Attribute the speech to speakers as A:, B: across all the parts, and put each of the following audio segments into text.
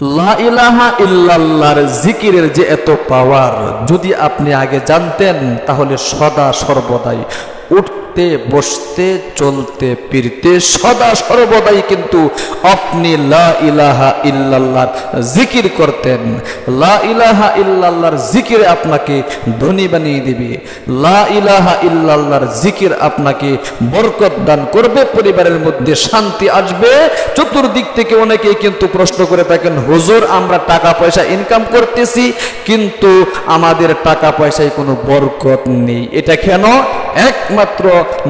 A: লা ইলাহা ইল্লাল্লাহর জিকিরের যে এত পাওয়ার যদি আপনি আগে জানতেন তাহলে সদা সর্বদাই উঠতে বসতে চলতে ফিরতে সদা সর্বদাই কিন্তু আপনি লা ইলাহা ইল্লাল্লাহর জিকির করতেন। লা ইলাহা ইল্লাল্লাহর জিকির আপনাকে ধনী বানিয়ে দিবে। লা ইলাহা ইল্লাল্লাহর জিকির আপনাকে বরকত দান করবে, পরিবারের মধ্যে শান্তি আসবে। চতুর্দিক থেকে অনেকেই কিন্তু প্রশ্ন করে থাকেন, হুজুর আমরা টাকা পয়সা ইনকাম করতেছি কিন্তু আমাদের টাকা পয়সায় কোনো বরকত নেই, এটা কেন? একমাত্র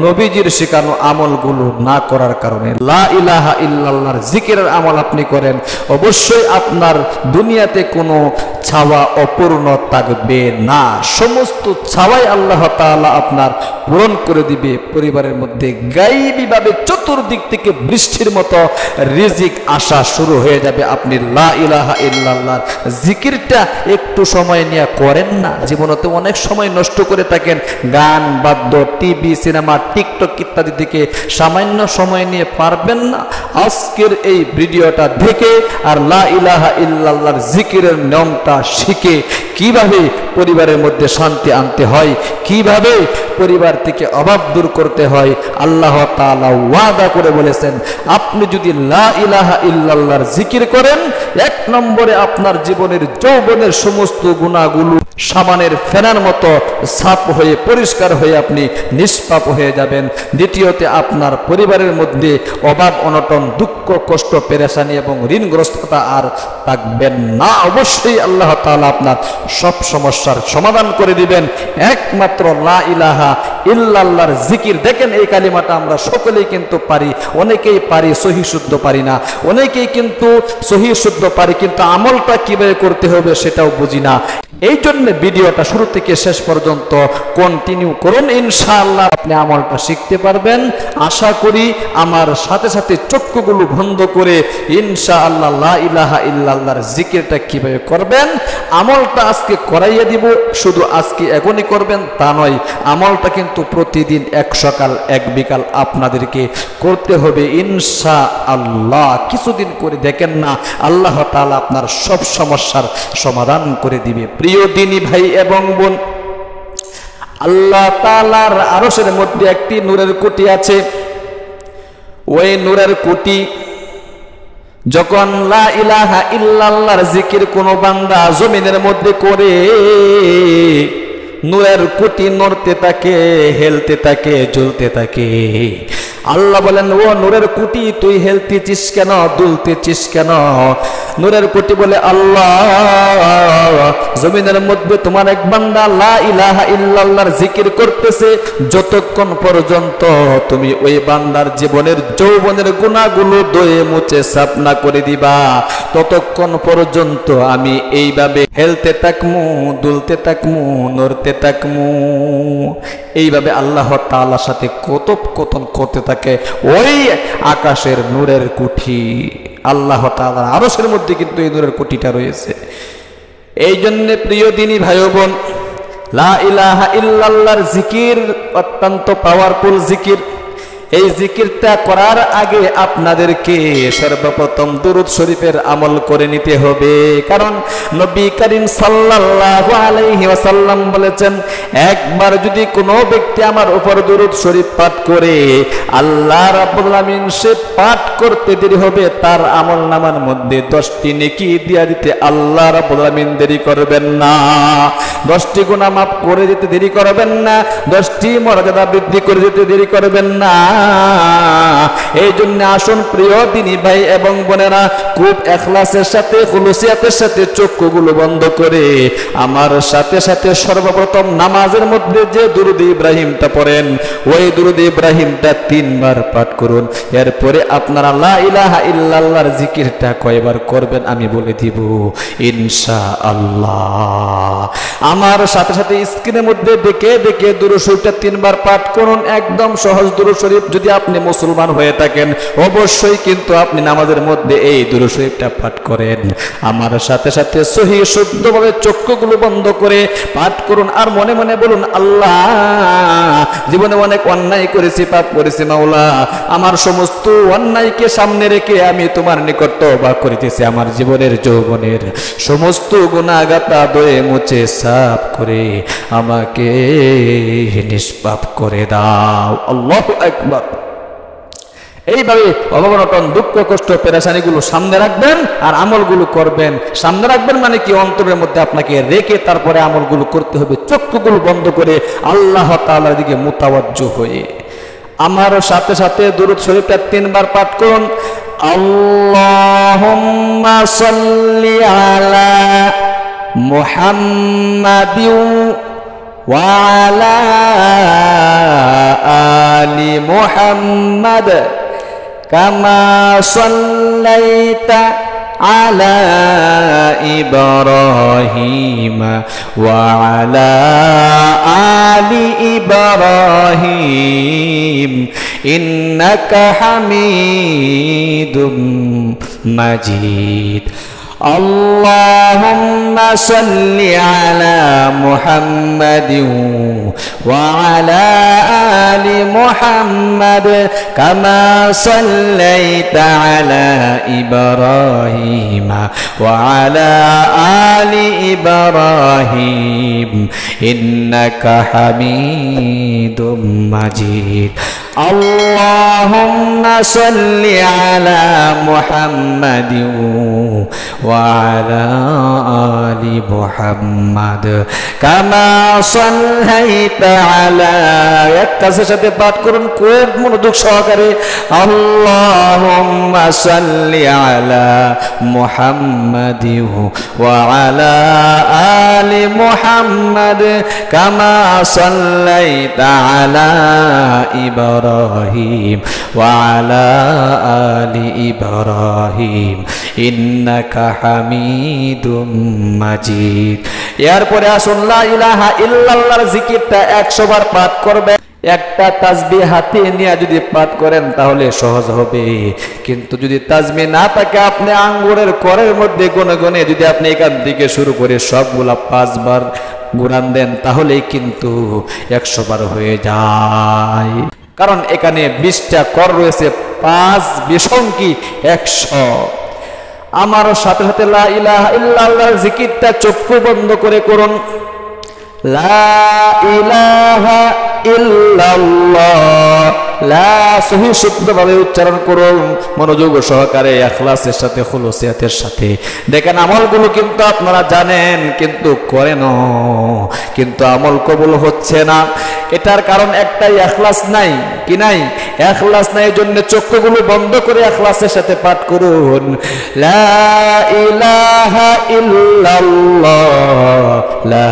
A: নবীজির শেখানো আমলগুলো না করার কারণে। লা ইলাহা ইল্লাল্লাহর জিকিরের আমল আপনি করেন, অবশ্যই আপনার দুনিয়াতে কোনো চাওয়া অপূর্ণ থাকবে না। সমস্ত চাওয়াই আল্লাহ তাআলা আপনার পূরণ করে দিবে। পরিবারের মধ্যে গায়বীভাবে চতুর্দিক থেকে বৃষ্টির মতো রিজিক আসা শুরু হয়ে যাবে। আপনি লা ইলাহা ইল্লাল্লাহর জিকিরটা একটু সময় নিয়ে করেন না। জীবনতে অনেক সময় নষ্ট করে থাকেন গান বাদ্য, টিভি, সিনেমা, টিকটক ইত্যাদি থেকে সামান্য সময় নিয়ে পারবেন না? আজকের এই ভিডিওটা দেখে আর লা ইলাহা ইল্লাল্লাহর জিকিরের নিয়মটা শিখে কিভাবে পরিবারের মধ্যে শান্তি আনতে হয়, কিভাবে পরিবার থেকে অভাব দূর করতে হয়, আল্লাহ তাআলা ওয়াদা করে বলেছেন আপনি যদি লা ইলাহা ইল্লাল্লাহর জিকির করেন, এক নম্বরে আপনার জীবনের যৌবনের সমস্ত গুনাহগুলো সাবানের ফেনার মতো সাফ হয়ে পরিষ্কার হয়ে আপনি নিষ্পাপ হয়ে যাবেন। দ্বিতীয়তে আপনার পরিবারের মধ্যে অভাব অনটন, দুঃখ কষ্ট, পেরেশানি এবং ঋণগ্রস্ততা আর থাকবেন না। অবশ্যই আল্লাহ তাআলা আপনার সব সমস্যার সমাধান করে দিবেন একমাত্র লা ইলাহা ইল্লাল্লাহর জিকির। দেখেন এই কালিমাটা আমরা সকলেই কিন্তু পারি, অনেকেই পারি সহি শুদ্ধ পারি না, অনেকেই কিন্তু সহি শুদ্ধ পারি কিন্তু আমলটা কিভাবে করতে হবে সেটাও বুঝি না। এই জন্য ভিডিওটা শুরু থেকে শেষ পর্যন্ত কন্টিনিউ করুন, ইনশাআল্লাহ আপনি আমলটা শিখতে পারবেন। আশা করি আমার সাথে সাথে চক্ষুগুলো বন্ধ করে ইনশাআল্লাহ লা ইলাহা ইল্লাল্লাহর জিকিরটা কিভাবে করবেন আমলটা আজকে করাইয়া দিব। শুধু আজকে এখনই করবেন তা নয়, আমলটা কিন্তু প্রতিদিন এক সকাল এক বিকাল আপনাদেরকে করতে হবে ইনশাআল্লাহ। কিছুদিন করে দেখেন না, আল্লাহ তাআলা আপনার সব সমস্যার সমাধান করে দিবে। প্রিয় দিনী ভাই এবং বোন, আল্লাহ তাআলার আরশের মধ্যে একটি নূরের কুটি আছে। ওই নূরের কুটি যখন লা ইলাহা ইল্লাল্লাহর জিকির কোন বান্দা জমিনের মধ্যে করে, নূরের কুটি নড়তে থাকে, হেলতে থাকে, জ্বলতে থাকে। আল্লাহ বলেন, ও নূরের কুটি তুই হেলতেছিস কেন, দুলতেছিস কেন? নূরের কুটি বলে, আল্লাহ জমিনের মধ্যে তোমার এক বান্দা লা ইলাহা ইল্লাল্লাহর জিকির করতেছে, যতক্ষণ পর্যন্ত তুমি ওই বান্দার জীবনের যৌবনের গুনাহগুলো ধুয়ে মুছে সাফ না করে দিবা, ততক্ষণ পর্যন্ত আমি এইভাবে হেলতে থাকমু, দুলতে থাকমু, নড়তে থাকমু। এইভাবে আল্লাহ তাআলার সাথে কথোপকথন করতে থাকে ওই আকাশের নূরের কুঠি। আল্লাহ তাআলার আরশের মধ্যে কিন্তু এই নূরের কুঠিটা রয়েছে। এই জন্য প্রিয় দিনী ভাই বোন, লা ইলাহা ইল্লাল্লাহর জিকির অত্যন্ত পাওয়ারফুল জিকির। এই জিকিরটা করার আগে আপনাদেরকে সর্বপ্রথম দুরূদ শরীফের আমল করে নিতে হবে। কারণ নবী করিম সাল্লাল্লাহু আলাইহি ওয়াসাল্লাম বলেছেন, একবার যদি কোনো ব্যক্তি আমার উপর দুরূদ শরীফ পাঠ করে, আল্লাহ রাব্বুল আলামিন সে পাঠ করতে দেরি হবে, তার আমলনামার মধ্যে 10টি নেকি দিয়া দিতে আল্লাহ রাব্বুল আলামিন দেরি করবেন না। 10টি গুনাহ মাফ করে দিতে দেরি করবেন না, 10টি মর্যাদা বৃদ্ধি করে দিতে দেরি করবেন না। এই জন্য আসুন প্রিয় দিনী ভাই এবং বোনেরা, খুব ইখলাসের সাথে, খুলুসিয়াতের সাথে চক্ষুগুলো বন্ধ করে আমার সাথে সাথে সর্বপ্রথম নামাজের মধ্যে যে দুরূদ ইব্রাহিমটা পড়েন, ওই দুরূদ ইব্রাহিমটা 3 বার পাঠ করুন। এরপরে আপনারা লা ইলাহা ইল্লাল্লাহর জিকিরটা কয়বার করবেন আমি বলে দিব ইনশাআল্লাহ। আমার সাথে সাথে স্ক্রিনের মধ্যে দেখে দেখে দুরূদ শরীফটা 3 বার পাঠ করুন। একদম সহজ দুরূদ শরীফ যদি আপনি মুসলমান হয়ে থাকেন অবশ্যই কিন্তু আপনি নামাজের মধ্যে এই দুরূদ শরীফটা পাঠ করেন। আমার সাথে সাথে সহি শুদ্ধভাবে চক্ষুগুলো বন্ধ করে পাঠ করুন আর মনে মনে বলুন, আল্লাহ জীবনে অনেক অন্যায় করেছি, পাপ করেছি মাওলা, আমার সমস্ত অন্যায়কে সামনে রেখে আমি তোমার নিকট তওবা করিতেছি, আমার জীবনের যৌবনের সমস্ত গুনাহগাতা ধুয়ে মুছে সাফ করে আমাকে নিষ্পাপ করে দাও। আল্লাহু আকবার। এইভাবে অভাবনটন দুঃখ কষ্ট পেরেশানিগুলো সামনে রাখবেন আর আমলগুলো করবেন। সামনে রাখবেন মানে কি, অন্তরের মধ্যে আপনাকে রেখে তারপরে আমলগুলো করতে হবে, চক্ষুগুলো বন্ধ করে আল্লাহ তাআলার দিকে মুতাওয়াজ্জু হয়ে। আমার সাথে সাথে দুরূদ শরীফটা 3 বার পাঠ করুন। আল্লাহুম্মা সাল্লি আলা মুহাম্মাদিন ওয়া আলা আলি মুহাম্মাদ কামা সাল্লাইতা আলা ইব্রাহিম ওয়া আলা আলি ইব্রাহিম ইন্নাকা হামিদুম মাজিদ। আল্লাহুম্মা সাল্লি আলা মুহাম্মাদিন ওয়া আলা আলি মুহাম্মাদ কামা সাল্লাইতা আলা ইব্রাহিম ওয়া আলা আলি ইব্রাহিম ইন্নাকা হামিদুম মাজিদ। আল্লাহুম্মা সাল্লি আলা মুহাম্মাদিন ওয়া আলা আলি মুহাম্মাদ কামা সাল্লাইতা আলা, একটা সাথে পাঠ করুন খুব মনোযোগ সহকারে। আল্লাহুম্মা সাল্লি আলা মুহাম্মাদিন ওয়া আলা আলি মুহাম্মাদ কামা সাল্লাইতা আলা ইব্রাহিম ওয়া আলা আলি ইব্রাহিম ইন্নাকা হামিদুম মাজিদ। এরপরে আসুন লা ইলাহা ইল্লাল্লাহর জিকিরটা 100 বার পাঠ করবেন। একটা তাসবিহ হাতে নিয়ে যদি পাঠ করেন তাহলে সহজ হবে, কিন্তু যদি তাসবিহ না থাকে আপনি আঙ্গুরের করের মধ্যে গুনে গুনে যদি আপনি এখান থেকে শুরু করে সবগুলা 5 বার গুণান দেন তাহলেই কিন্তু 100 বার হয়ে যায়। কারণ এখানে 20টা কর রয়েছে, 5 বিসংখ্যি 100। আমার সাথে সাথে লা ইলাহা ইল্লাল্লাহর জিকিরটা চক্ষু বন্ধ করে করুন। লা ইলাহা ইল্লাল্লাহ, লা সহি শুদ্ধভাবে উচ্চারণ করুন মনোযোগ সহকারে, ইখলাসের সাথে, খুলুসিয়াতের সাথে। দেখেন আমলগুলো কিন্তু আপনারা জানেন কিন্তু করেন, কিন্তু আমল কবুল হচ্ছে না। এটার কারণ একটাই, ইখলাস নাই। কি নাই? ইখলাস নাই। এই জন্য চক্ষুগুলো বন্ধ করে ইখলাসের সাথে পাঠ করুন। লা ইলাহা ইল্লাল্লাহ, লা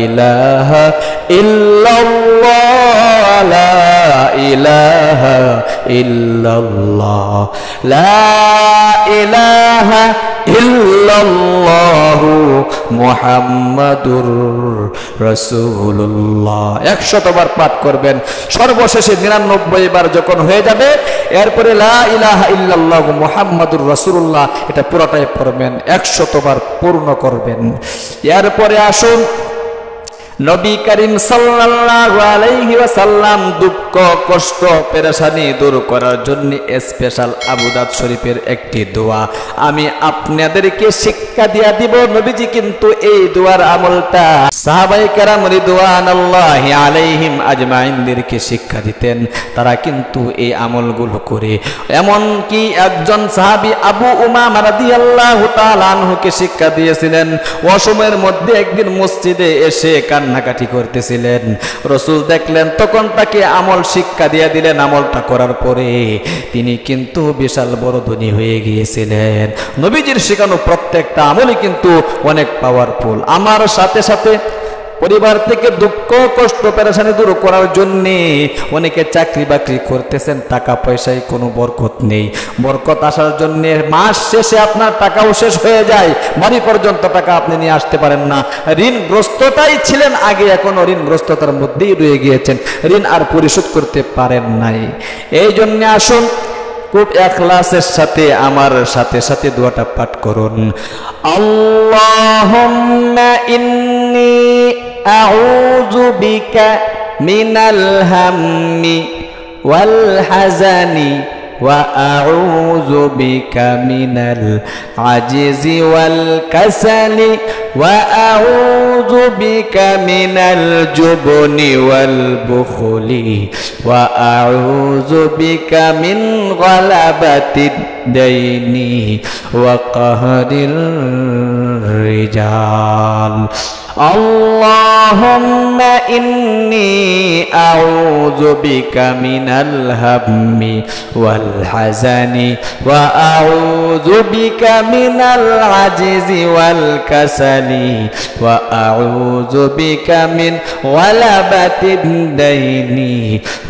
A: ইলাহা ইল্লাল্লাহ, লা ইলাহা ইল্লাল্লাহ, লা ইলাহা ইল্লাল্লাহু মুহাম্মাদুর রাসূলুল্লাহ। 100 বার পাঠ করবেন। সর্বশেষে 99 বার যখন হয়ে যাবে এরপরে লা ইলাহা ইল্লাল্লাহু মুহাম্মাদুর রাসূলুল্লাহ, এটা পুরোটাই পড়বেন, 100 বার পূর্ণ করবেন। এরপরে আসুন নবী করিম সাল্লাল্লাহু আলাইহি ওয়াসাল্লাম দুঃখ কষ্ট পেরেশানি দূর করার জন্য স্পেশাল আবু দাউদ শরীফের একটি দোয়া আমি আপনাদেরকে শিক্ষা দিয়া দিব। নবীজি কিন্তু এই দোয়ার আমলটা সাহাবায়ে কেরাম রিদওয়ানুল্লাহি আলাইহিম আজমাইনদেরকে শিক্ষা দিতেন। তারা কিন্তু এই আমলগুলো করে, এমন কি একজন সাহাবী আবু উমামা রাদিয়াল্লাহু তাআলা আনহুকে শিক্ষা দিয়েছিলেন। অসময়ের মধ্যে একদিন মসজিদে এসে কান্নাকাটি করতেছিলেন। রাসূল দেখলেন, তখন তাকে আমল শিক্ষা দিয়ে দিলেন। আমলটা করার পরে তিনি কিন্তু বিশাল বড় ধনী হয়ে গিয়েছিলেন। নবীজির শেখানো প্রত্যেকটা আমলই কিন্তু অনেক পাওয়ারফুল। আমার সাথে সাথে পরিবার থেকে দুঃখ কষ্ট পেরেশানি দূর করার জন্য অনেকে চাকরি বাকরি করতেছেন, টাকা পয়সায় কোনো বরকত নেই। বরকত আসার জন্য মাস শেষে আপনার টাকাও শেষ হয়ে যায়, বাড়ি পর্যন্ত টাকা আপনি নিয়ে আসতে পারেন না। ঋণগ্রস্ততাই ছিলেন আগে, এখনো ঋণগ্রস্ততার মধ্যেই রয়ে গিয়েছেন, ঋণ আর পরিশোধ করতে পারেন নাই। এই জন্য আসুন খুব ইখলাসের সাথে আমার সাথে সাথে দোয়াটা পাঠ করুন। আল্লাহুম্মা ইন্নী আউযু বিকা মিনাল হাম্মি ওয়াল হাজানি ওয়া আউযু বিকা মিনাল আজিজি ওয়াল কাসালি ওয়া আউযু বিকা মিনাল জুবনি ওয়াল বুখলি ওয়া আউযু বিকা মিন গালাবাতিদ দাইনি ওয়া কাহরির রিজাল। আল্লাহুম্মা ইন্নী আউযু বিকা মিনাল হাম্মি ওয়াল হাজানি ওয়া আউযু বিকা মিনাল আজিজি ওয়াল কাসালি ওয়া আউযু বিকা মিন গালাবাতিদ দাইনি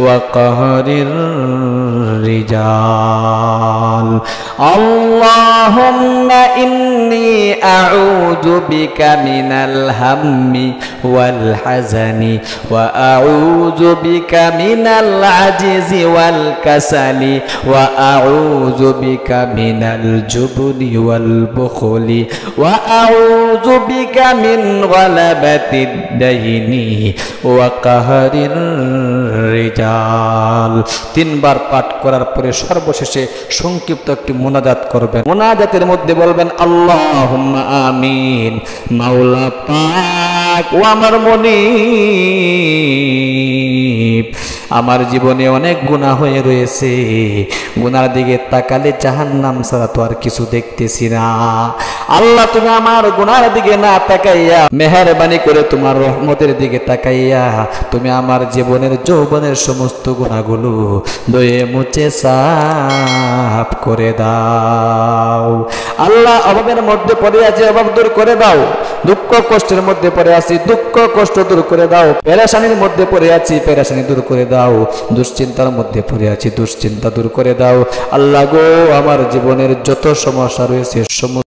A: ওয়া কাহরির রিজাল। আল্লাহুম্মা ইন্নী আউযু বিকা মিনাল হাম্মি ওয়াল হাজানি ওয়া আউযু বিকা মিনাল আজিজি ওয়াল কাসালি ওয়া আউযু বিকা মিনাল জুবনি ওয়াল বুখলি ওয়া আউযু বিকা মিন গালাবাতিদ দাইনি ওয়া কাহরির রিজাল। তিনবার পাঠ করার পরে সর্বশেষে সংক্ষিপ্ত একটি মোনাজাত করবেন। মোনাজাতের মধ্যে বলবেন আল্লাহুম্মা আমিন। মাওলা পাক ও আমার মুনিব, আমার জীবনে অনেক গুনাহ হয়ে রয়েছে, গুনার দিকে তাকালে জাহান্নাম ছাড়া তো আর কিছু দেখতেছি না। আল্লাহ তুমি আমার গুনার দিকে না তাকাইয়া মেহেরবানি করে তোমার রহমতের দিকে তাকাইয়া তুমি আমার জীবনের যৌবনের সমস্ত গুনাহগুলো ধুয়ে মুছে সাফ করে দাও। আল্লাহ অভাবের মধ্যে পড়ে আছি, অভাব দূর করে দাও। দুঃখ কষ্টের মধ্যে পড়ে আছি, দুঃখ কষ্ট দূর করে দাও। পেরেশানির মধ্যে পড়ে আছি, পেরেশানি দূর করে দাও। দুশ্চিন্তার মধ্যে পড়ে আছি, দুশ্চিন্তা দূর করে দাও। আল্লাহ গো, আমার জীবনের যত সমস্যা রয়েছে সমস্ত